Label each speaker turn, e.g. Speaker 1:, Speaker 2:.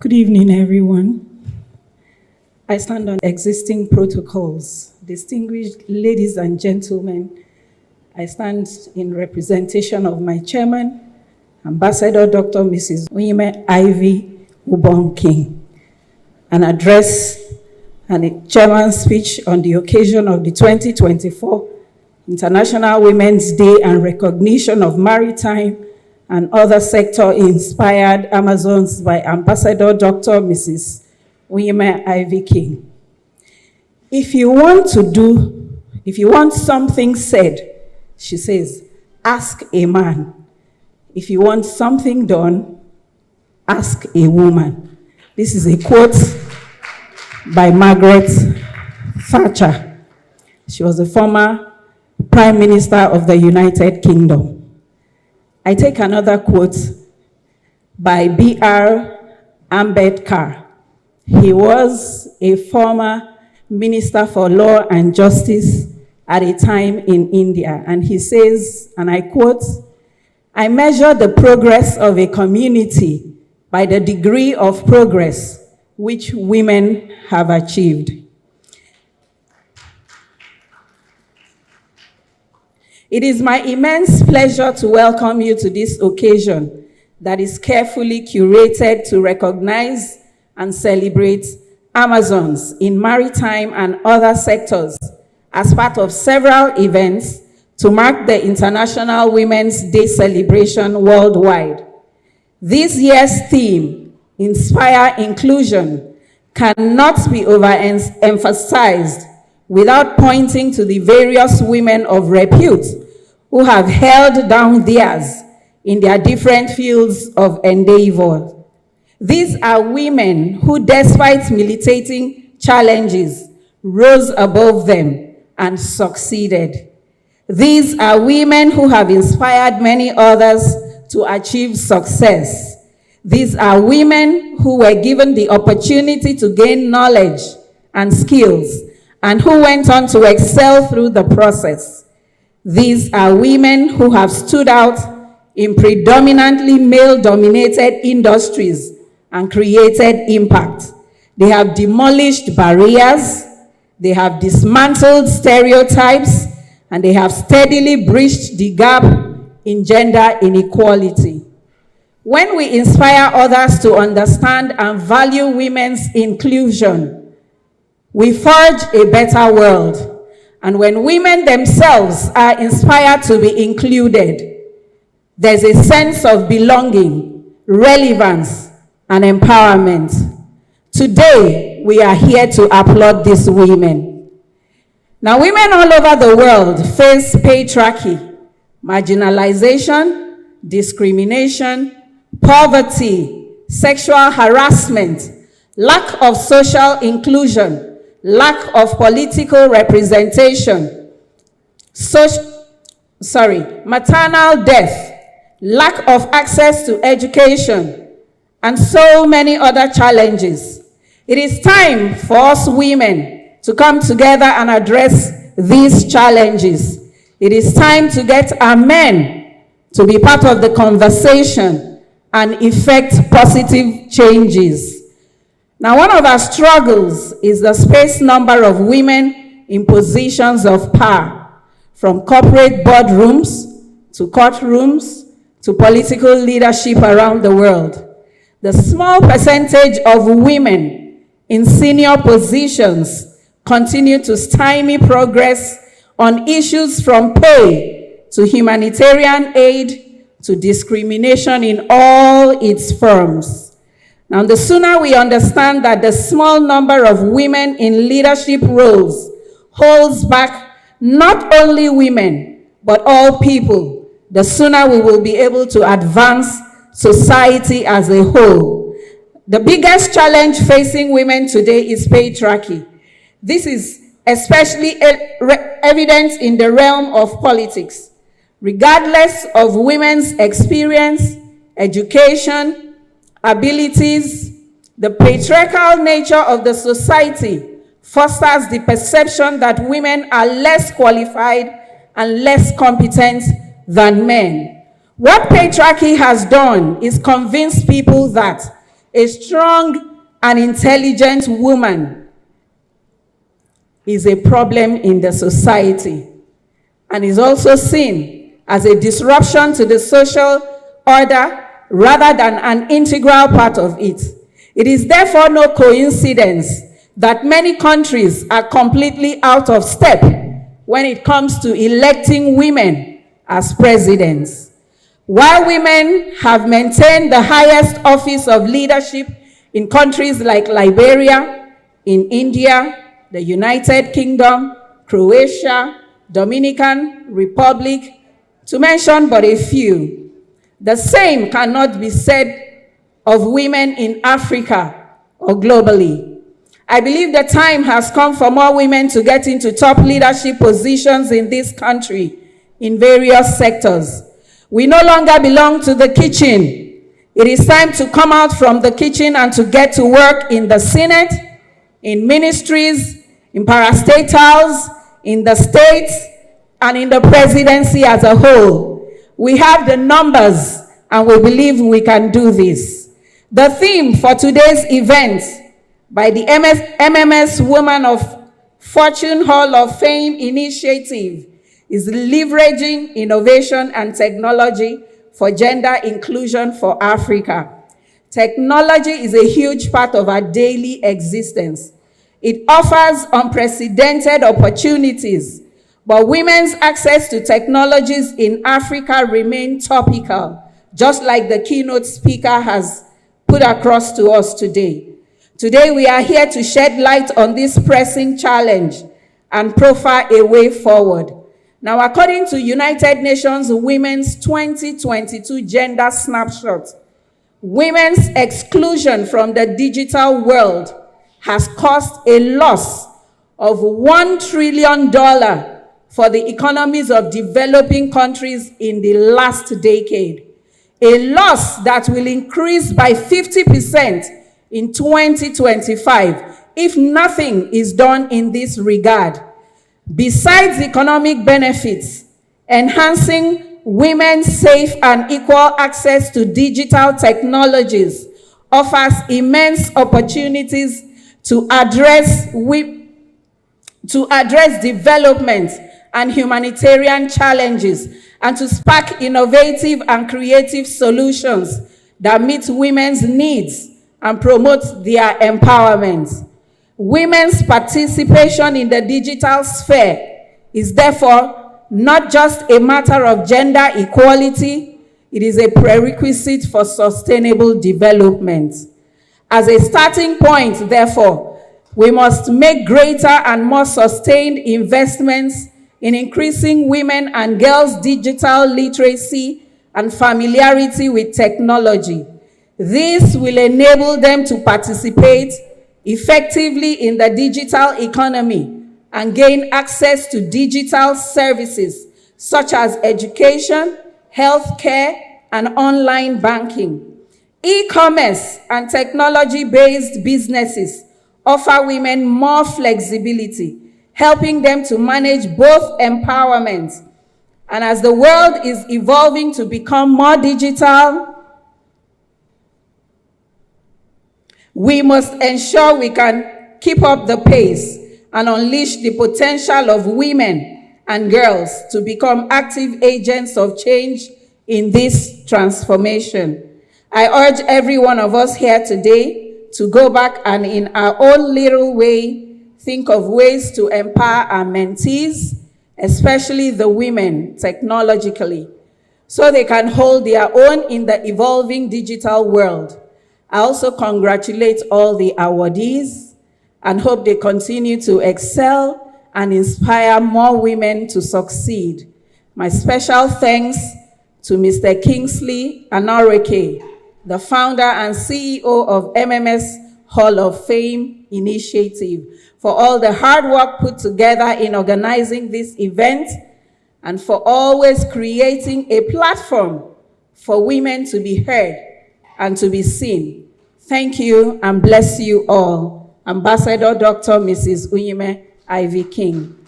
Speaker 1: Good evening, everyone. I stand on existing protocols. Distinguished ladies and gentlemen, I stand in representation of my chairman, Ambassador Dr. Mrs. Unyime Ivy-Victor, an address and a chairman's speech on the occasion of the 2024 International Women's Day and recognition of maritime and other sector-inspired Amazons by Ambassador Dr. Mrs. Unyime Ivy-Victor. If you want something said, she says, ask a man. If you want something done, ask a woman. This is a quote by Margaret Thatcher. She was the former Prime Minister of the United Kingdom. I take another quote by B.R. Ambedkar. He was a former Minister for Law and Justice at a time in India. And he says, and I quote, "I measure the progress of a community by the degree of progress which women have achieved." It is my immense pleasure to welcome you to this occasion that is carefully curated to recognize and celebrate Amazons in maritime and other sectors as part of several events to mark the International Women's Day celebration worldwide. This year's theme, Inspire Inclusion, cannot be overemphasized without pointing to the various women of repute who have held down theirs in their different fields of endeavor. These are women who, despite militating challenges, rose above them and succeeded. These are women who have inspired many others to achieve success. These are women who were given the opportunity to gain knowledge and skills and who went on to excel through the process. These are women who have stood out in predominantly male-dominated industries and created impact. They have demolished barriers, they have dismantled stereotypes, and they have steadily bridged the gap in gender inequality. When we inspire others to understand and value women's inclusion, we forge a better world. And when women themselves are inspired to be included, there's a sense of belonging, relevance, and empowerment. Today, we are here to applaud these women. Now, women all over the world face patriarchy, marginalization, discrimination, poverty, sexual harassment, lack of social inclusion, lack of political representation, maternal death, lack of access to education, and so many other challenges. It is time for us women to come together and address these challenges. It is time to get our men to be part of the conversation and effect positive changes. Now, one of our struggles is the sparse number of women in positions of power, from corporate boardrooms to courtrooms to political leadership around the world. The small percentage of women in senior positions continue to stymie progress on issues from pay to humanitarian aid to discrimination in all its forms. Now, the sooner we understand that the small number of women in leadership roles holds back not only women, but all people, the sooner we will be able to advance society as a whole. The biggest challenge facing women today is patriarchy. This is especially evident in the realm of politics. Regardless of women's experience, education, abilities, the patriarchal nature of the society fosters the perception that women are less qualified and less competent than men. What patriarchy has done is convince people that A strong and intelligent woman is a problem in the society and is also seen as a disruption to the social order rather than an integral part of it. It is therefore no coincidence that many countries are completely out of step when it comes to electing women as presidents. While women have maintained the highest office of leadership in countries like Liberia, in India, the United Kingdom, Croatia, Dominican Republic, to mention but a few, the same cannot be said of women in Africa or globally. I believe the time has come for more women to get into top leadership positions in this country in various sectors. We no longer belong to the kitchen. It is time to come out from the kitchen and to get to work in the Senate, in ministries, in parastatals, in the states, and in the presidency as a whole. We have the numbers and we believe we can do this. The theme for today's event by the MMS Women of Fortune Hall of Fame initiative is leveraging innovation and technology for gender inclusion for Africa. Technology is a huge part of our daily existence. It offers unprecedented opportunities, but women's access to technologies in Africa remain topical, just like the keynote speaker has put across to us today. Today, we are here to shed light on this pressing challenge and profile a way forward. Now, according to United Nations Women's 2022 Gender Snapshot, women's exclusion from the digital world has caused a loss of $1 trillion for the economies of developing countries in the last decade. A loss that will increase by 50% in 2025 if nothing is done in this regard. Besides economic benefits, enhancing women's safe and equal access to digital technologies offers immense opportunities to address development and humanitarian challenges and to spark innovative and creative solutions that meet women's needs and promote their empowerment. Women's participation in the digital sphere is therefore not just a matter of gender equality, it is a prerequisite for sustainable development. As a starting point, therefore, we must make greater and more sustained investments in increasing women and girls' digital literacy and familiarity with technology. This will enable them to participate effectively in the digital economy and gain access to digital services such as education, healthcare, and online banking. E-commerce and technology-based businesses offer women more flexibility, helping them to manage both empowerment. And as the world is evolving to become more digital, we must ensure we can keep up the pace and unleash the potential of women and girls to become active agents of change in this transformation. I urge every one of us here today to go back and in our own little way, think of ways to empower our mentees, especially the women technologically, so they can hold their own in the evolving digital world. I also congratulate all the awardees and hope they continue to excel and inspire more women to succeed. My special thanks to Mr. Kingsley Anoreke, the founder and CEO of MMS Hall of Fame Initiative, for all the hard work put together in organizing this event and for always creating a platform for women to be heard and to be seen. Thank you and bless you all. Ambassador Dr. Mrs. Unyime Ivy King.